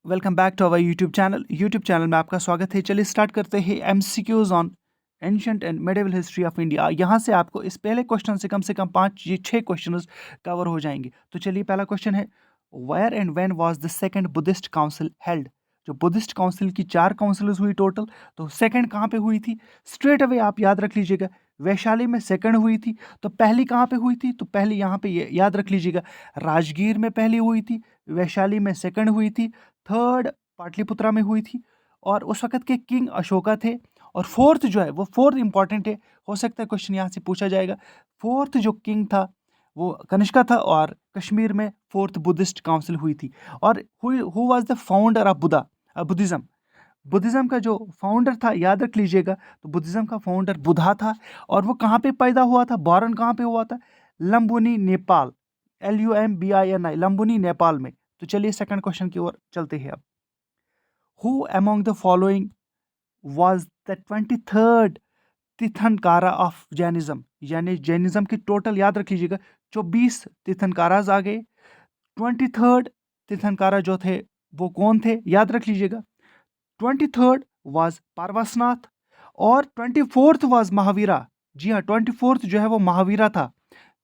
Welcome back to our YouTube channel में आपका स्वागत है। चलिए स्टार्ट करते हैं MCQs on ancient and medieval history of India. यहाँ से आपको इस पहले क्वेश्चन से कम 5 या 6 क्वेश्चन कवर हो जाएंगे। तो चलिए पहला क्वेश्चन है, where and when was the second Buddhist council held. जो बुद्धिस्ट काउंसिल की 4 काउंसिल्स हुई टोटल, तो सेकंड कहाँ पे हुई थी? स्ट्रेट अवे आप याद रख लीजिएगा, वैशाली में सेकंड हुई थी। तो पहली कहाँ पे हुई थी? तो पहली यहाँ पे याद रख लीजिएगा, राजगीर में पहली हुई थी, वैशाली में सेकंड हुई थी, थर्ड पाटलिपुत्रा में हुई थी और उस वक्त के किंग अशोका थे। और फोर्थ जो है वो फोर्थ इंपॉर्टेंट है, हो सकता है क्वेश्चन यहाँ से पूछा जाएगा। फोर्थ जो किंग था वो कनिष्का था और कश्मीर में फोर्थ बुद्धिस्ट काउंसिल हुई थी। और who was the founder of Buddhism. Buddhism का जो फाउंडर था याद रख लीजिएगा, तो बुद्धिज्म का फाउंडर बुद्धा था। और वो कहाँ पे पैदा हुआ था? बॉर्न कहाँ पे हुआ था? लंबुनी नेपाल, LUMBINI, लंबुनी नेपाल में। तो चलिए सेकंड क्वेश्चन की ओर चलते हैं अब। Who among the following was the 23rd Tirthankara of Jainism. यानी जैनिज्म की टोटल याद रख लीजिएगा 24 तीर्थंकाराज आ गए। 23rd तीर्थंकारा जो थे वो कौन थे? याद रख लीजिएगा, 23rd वाज पार्वसनाथ और 24th वाज महावीरा। जी हाँ, 24th जो है वो महावीरा था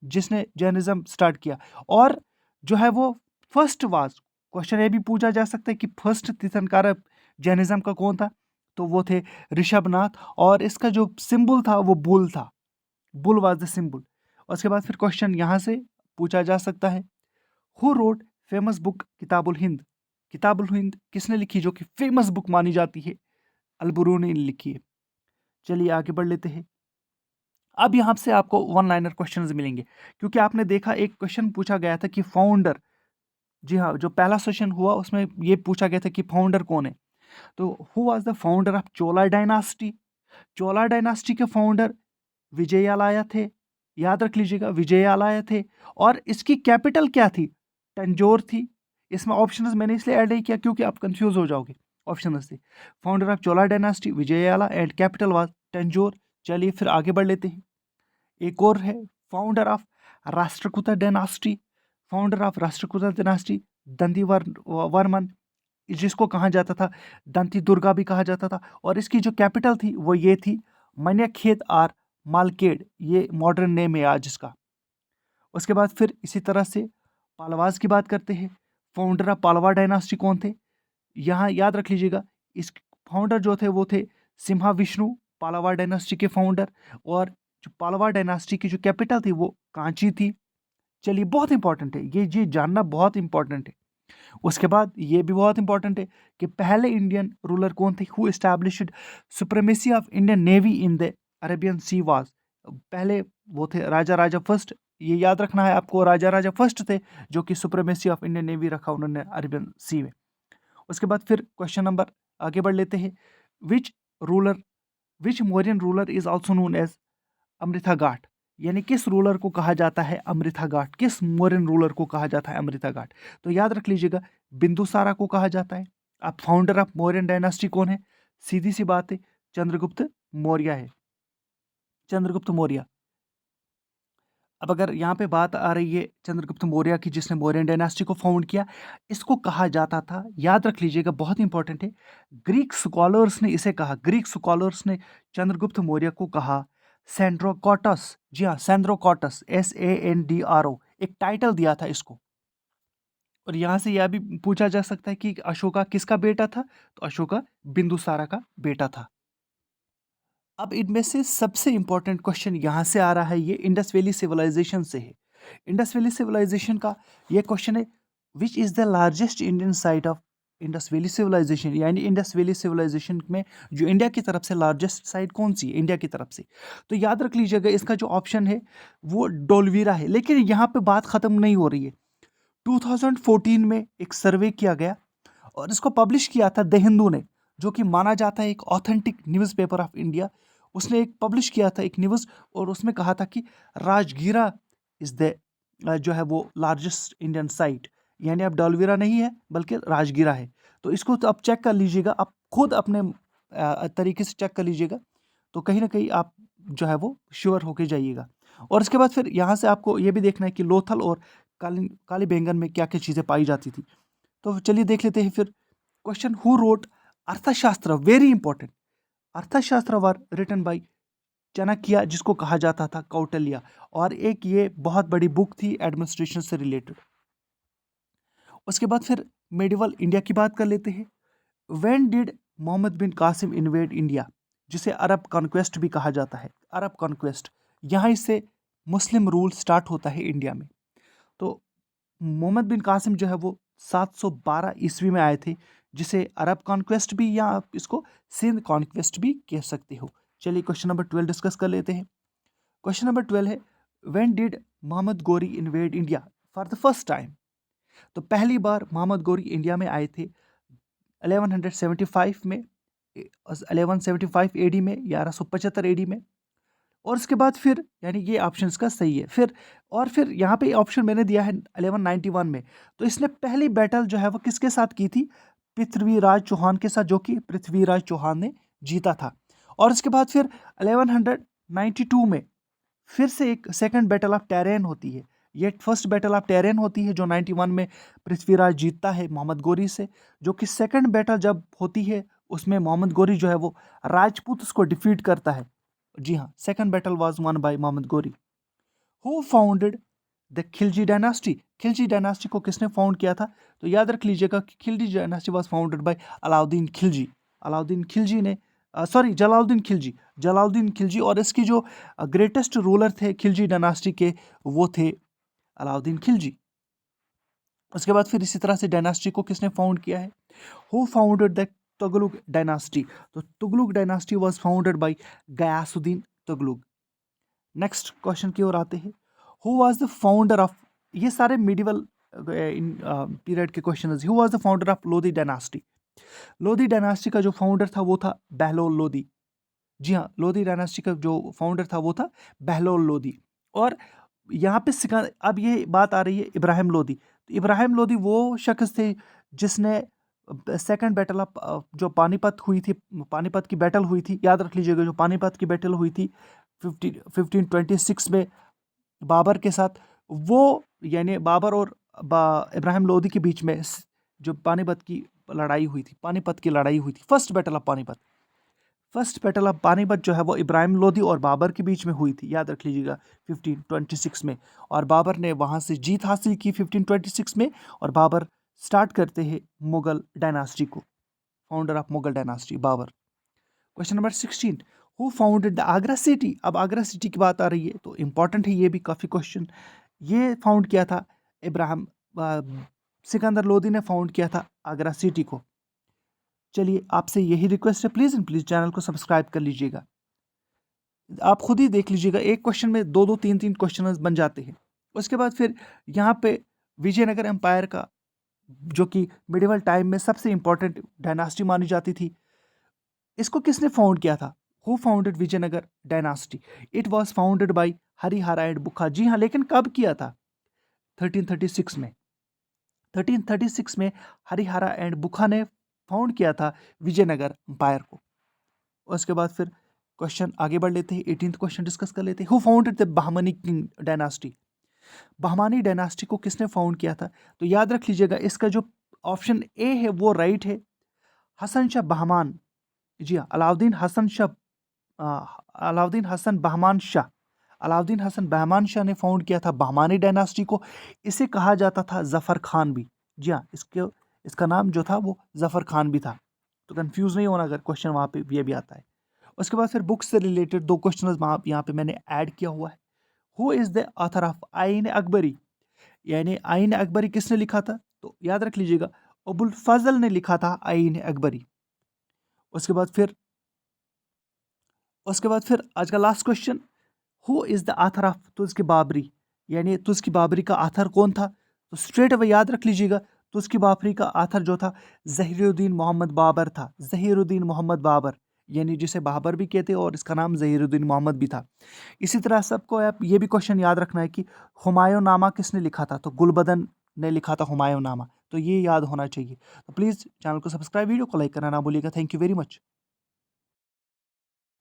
जिसने जैनिज्म स्टार्ट किया। और जो है वो फर्स्ट वाज, क्वेश्चन ये भी पूछा जा सकता है कि फर्स्ट तीर्थंकर जैनिज्म का कौन था? तो वो थे ऋषभनाथ। और इसका जो सिंबल था वो बुल था, बुल वाज द सिंबल। उसके बाद फिर क्वेश्चन यहाँ से पूछा जा सकता है, who wrote famous book Kitabul Hind. Kitabul Hind किसने लिखी, जो कि फेमस बुक मानी जाती है? अलबरूनी ने लिखी है। चलिए आगे बढ़ लेते हैं। अब यहाँ से आपको वन लाइनर क्वेश्चंस मिलेंगे, क्योंकि आपने देखा एक क्वेश्चन पूछा गया था कि फाउंडर। जी हाँ, जो पहला सेशन हुआ उसमें ये पूछा गया था कि फाउंडर कौन है। तो who was the founder of Chola dynasty? Chola dynasty के फाउंडर विजयालया थे। याद रख लीजिएगा, विजयालया थे। और इसकी कैपिटल क्या थी? तंजौर थी। इसमें ऑप्शंस मैंने इसलिए ऐड नहीं किया क्योंकि आप कंफ्यूज हो जाओगे। ऑप्शन से founder of Chola dynasty Vijayalaya and capital was Tanjore. चलिए फिर आगे बढ़ लेते हैं। एक और है, founder of Rashtrakuta dynasty. Founder of Rashtrakuta dynasty Danti Varman, जिसको कहा जाता था दंती दुर्गा भी कहा जाता था। और इसकी जो कैपिटल थी वो ये थी मन्यखेत और मालकेड, ये मॉडर्न नेम है आज इसका। उसके बाद फिर इसी तरह से पालवाज की बात करते हैं। फाउंडर ऑफ पालवा डायनास्टी कौन थे? यहाँ याद रख लीजिएगा, इस फाउंडर जो थे वो थे सिम्हा विष्णु, पालवा डायनास्टी के फाउंडर। और जो पालवा डायनास्टी की जो कैपिटल थी वो कांची थी। चलिए बहुत इंपॉर्टेंट है ये जानना, बहुत इंपॉर्टेंट है। उसके बाद ये भी बहुत इंपॉर्टेंट है कि पहले इंडियन रूलर कौन थे? Who established supremacy of Indian navy in the Arabian she was. पहले वो थे राजा राजा फर्स्ट। ये याद रखना है आपको, राजा राजा फर्स्ट थे जो कि सुप्रीमेसी ऑफ इंडियन नेवी रखा उन्होंने अरेबियन सी में। उसके बाद फिर क्वेश्चन नंबर आगे बढ़ लेते हैं। Which ruler which Mauryan ruler is also known as Amrita Ghat. यानी किस रूलर को कहा जाता है अमृता घाट? किस मौर्यन रूलर को कहा जाता है अमृता घाट? तो याद रख लीजिएगा, बिंदुसारा को कहा जाता है। अब फाउंडर ऑफ मौर्यन डायनास्टी कौन है? सीधी सी बात है, चंद्रगुप्त मौर्य है, चंद्रगुप्त मौर्य। अब अगर यहाँ पे बात आ रही है चंद्रगुप्त मौर्य की, जिसने मौर्यन डायनास्टी को फाउंड किया, इसको कहा जाता था, याद रख लीजिएगा बहुत इंपॉर्टेंट है, ग्रीक स्कॉलर्स ने इसे कहा, ग्रीक स्कॉलर्स ने चंद्रगुप्त मौर्य को कहा सेंड्रोकॉटस। जी हाँ, सेंड्रोकॉटस, SANDRO, एक टाइटल दिया था इसको। और यहाँ से यह भी पूछा जा सकता है कि अशोका किसका बेटा था? तो अशोका बिंदुसारा का बेटा था। अब इनमें से सबसे इंपॉर्टेंट क्वेश्चन यहाँ से आ रहा है, ये इंडस वैली सिविलाइजेशन से है। इंडस वैली सिविलाइजेशन का ये क्वेश्चन है, which is the largest Indian site of Indus valley civilisation. यानी इंडस वैली सिविलाइजेशन में जो इंडिया की तरफ से लार्जेस्ट साइट कौन सी है इंडिया की तरफ से? तो याद रख लीजिएगा, इसका जो ऑप्शन है वो डोलवीरा है। लेकिन यहाँ पे बात ख़त्म नहीं हो रही है। 2014 में एक सर्वे किया गया और इसको पब्लिश किया था द हिंदू ने, जो कि माना जाता है एक ऑथेंटिक न्यूज़पेपर ऑफ इंडिया। उसने एक पब्लिश किया था एक न्यूज़, और उसमें कहा था कि राजगीरा इज द जो है वो लार्जेस्ट इंडियन साइट। यानी अब डॉलवीरा नहीं है बल्कि राजगीरा है। तो इसको तो आप चेक कर लीजिएगा, आप खुद अपने तरीके से चेक कर लीजिएगा, तो कहीं ना कहीं आप जो है वो श्योर होके जाइएगा। और इसके बाद फिर यहाँ से आपको ये भी देखना है कि लोथल और काली बैंगन में क्या क्या चीज़ें पाई जाती थी। तो चलिए देख लेते हैं फिर। क्वेश्चन, हु रोट अर्थशास्त्र, वेरी इंपॉर्टेंट। अर्थशास्त्र वर रिटन बाय चाणक्य, जिसको कहा जाता था कौटिल्य, और एक ये बहुत बड़ी बुक थी एडमिनिस्ट्रेशन से रिलेटेड। उसके बाद फिर मेडिवल इंडिया की बात कर लेते हैं। When did Mohammad bin Qasim invade India, जिसे अरब कॉन्क्वेस्ट भी कहा जाता है, अरब कॉन्क्वेस्ट, यहाँ से मुस्लिम रूल स्टार्ट होता है इंडिया में। तो मोहम्मद बिन कासिम जो है वो 712 ईस्वी में आए थे, जिसे अरब कॉन्क्वेस्ट भी, या आप इसको सिंध कॉन्क्वेस्ट भी कह सकते हो। चलिए क्वेश्चन नंबर 12 डिस्कस कर लेते हैं। क्वेश्चन नंबर 12 है, when did Mohammad Ghori invade India for the first time. तो पहली बार मोहम्मद गोरी इंडिया में आए थे 1175 में, 1175 एडी में, 1175 एडी में। और उसके बाद फिर, यानी ये ऑप्शन इसका सही है। फिर यहाँ पे ऑप्शन मैंने दिया है 1191 में। तो इसने पहली बैटल जो है वो किसके साथ की थी? पृथ्वीराज चौहान के साथ, जो कि पृथ्वीराज चौहान ने जीता था। और उसके बाद फिर 1192 में फिर से एक सेकंड बैटल ऑफ टेरेन होती है। ये फर्स्ट बैटल ऑफ टेरेन होती है जो 91 में पृथ्वीराज जीतता है मोहम्मद गोरी से, जो कि सेकंड बैटल जब होती है उसमें मोहम्मद गोरी जो है वो राजपूत उसको डिफीट करता है। जी हाँ, second battle was won by Mohammad Ghori. Who founded the Khilji dynasty, Khilji dynasty को किसने फाउंड किया था? तो याद रख लीजिएगा कि Khilji dynasty was founded bye Alauddin Khilji. Alauddin Khilji ने, सॉरी, जलालुद्दीन खिलजी, जलालुद्दीन खिलजी। और इसकी जो ग्रेटेस्ट रूलर थे खिलजी डायनास्टी के, वो थे अलाउद्दीन खिलजी। उसके बाद फिर इसी तरह से डायनास्टी को किसने फाउंड किया है? Who founded the Tughlaq dynasty? तो Tughlaq dynasty was founded by Ghiyasuddin Tughlaq. Next question की ओर आते हैं। Who was the founder of, ये सारे मिडिवल पीरियड के क्वेश्चन है। Who was the founder of Lodi dynasty? Lodi dynasty का जो फाउंडर था वो था बहलोल लोधी। जी हाँ, लोधी डायनास्टी का जो फाउंडर था वो था बहलोल लोधी। और यहाँ पे अब ये बात आ रही है इब्राहिम लोधी। तो इब्राहिम लोधी वो शख्स थे जिसने सेकंड बैटल ऑफ जो पानीपत हुई थी, पानीपत की बैटल हुई थी, याद रख लीजिएगा, जो पानीपत की बैटल हुई थी 1526 में बाबर के साथ, वो यानी बाबर और इब्राहिम लोधी के बीच में जो पानीपत की लड़ाई हुई थी, पानीपत की लड़ाई हुई थी, first battle of Panipat. First battle of Panipat जो है वो इब्राहिम लोधी और बाबर के बीच में हुई थी, याद रख लीजिएगा, 1526 में। और बाबर ने वहाँ से जीत हासिल की 1526 में, और बाबर स्टार्ट करते हैं मुगल डायनास्टी को, founder of Mughal dynasty Babur. Question number 16, who founded the Agra city? अब आगरा सिटी की बात आ रही है तो इंपॉर्टेंट है ये भी काफ़ी क्वेश्चन। ये फाउंड किया था इब्राहिम सिकंदर लोधी ने फाउंड किया था आगरा सिटी को। चलिए, आपसे यही रिक्वेस्ट है, प्लीज़ एंड प्लीज़ चैनल को सब्सक्राइब कर लीजिएगा। आप खुद ही देख लीजिएगा, एक क्वेश्चन में दो दो तीन तीन क्वेश्चन बन जाते हैं। उसके बाद फिर यहाँ पे विजयनगर एम्पायर का, जो कि मिडिवल टाइम में सबसे इंपॉर्टेंट डायनास्टी मानी जाती थी, इसको किसने फाउंड किया था? Who founded Vijayanagara dynasty? It was founded by Harihara and Bukka. जी हाँ, लेकिन कब किया था? 1336 में। 1336 में हरिहरा एंड बुखा ने फाउंड किया था विजयनगर एम्पायर को। उसके बाद फिर क्वेश्चन आगे बढ़ लेते हैं, 18th क्वेश्चन डिस्कस कर लेते हैं। Who founded the Bahmani king dynasty? Bahmani dynasty को किसने फाउंड किया था? तो याद रख लीजिएगा, इसका जो ऑप्शन ए है वो राइट है, हसन शाह बहमान। जी हाँ, अलाउद्दीन हसन बहमान शाह, अलाउद्दीन हसन बहमान शाह ने फाउंड किया था बहमानी डायनास्टी को। इसे कहा जाता था जफर खान भी। जी हाँ, इसका नाम जो था वो जफर खान भी था। तो कंफ्यूज नहीं होना अगर क्वेश्चन वहाँ पे ये भी आता है। उसके बाद फिर बुक्स से रिलेटेड दो क्वेश्चन यहाँ पे मैंने ऐड किया हुआ है। Who is the author of आइन अकबरी? यानी आइन अकबरी किसने लिखा था? तो याद रख लीजिएगा, अबुल फजल ने लिखा था आइन अकबरी। उसके बाद फिर आज का last question, who is the author of Tuzuk Babri? यानी तुज़्की बाबरी का ऑथर कौन था? तो स्ट्रेट अवे याद रख लीजिएगा, तुज़्की बाबरी का ऑथर जो था ज़हीरुद्दीन मोहम्मद बाबर था। ज़हीरुद्दीन मोहम्मद बाबर, यानी जिसे बाबर भी कहते हैं और इसका नाम ज़हीरुद्दीन मोहम्मद भी था। इसी तरह सबको आप ये भी क्वेश्चन याद रखना है कि हुमायूं नामा किसने लिखा था? तो गुलबदन ने लिखा था हुमायूं नामा। तो ये याद होना चाहिए। तो प्लीज़ चैनल को सब्सक्राइब, वीडियो को लाइक करना ना भूलिएगा। Thank you very much.